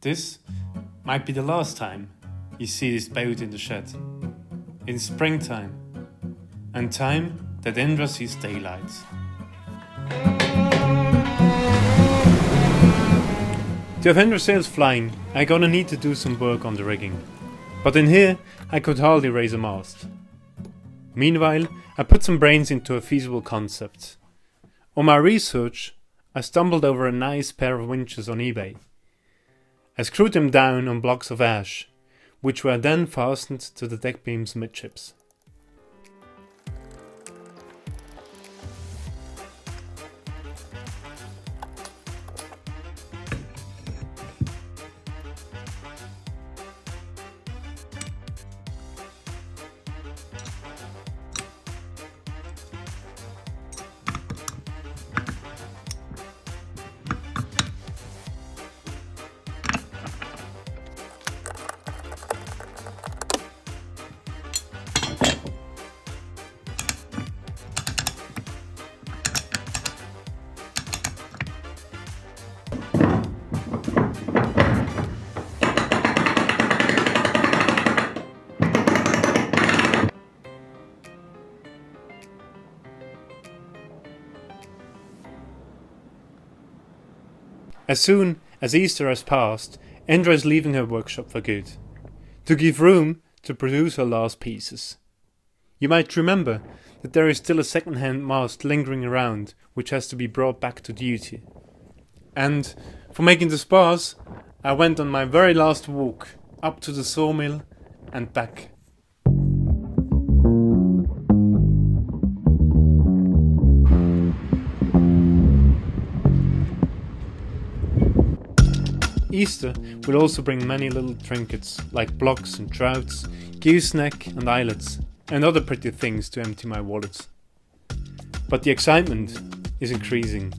This might be the last time you see this boat in the shed. It's springtime, and time that Endra sees daylight. To have Endra sails flying, I gonna need to do some work on the rigging. But in here, I could hardly raise a mast. Meanwhile, I put some brains into a feasible concept. On my research, I stumbled over a nice pair of winches on eBay. I screwed them down on blocks of ash, which were then fastened to the deck beams midships. As soon as Easter has passed, Endra is leaving her workshop for good, to give room to produce her last pieces. You might remember that there is still a second-hand mast lingering around which has to be brought back to duty. And for making the spars, I went on my very last walk up to the sawmill and back. Easter will also bring many little trinkets like blocks and trouts, gooseneck and eyelets, and other pretty things to empty my wallet. But the excitement is increasing.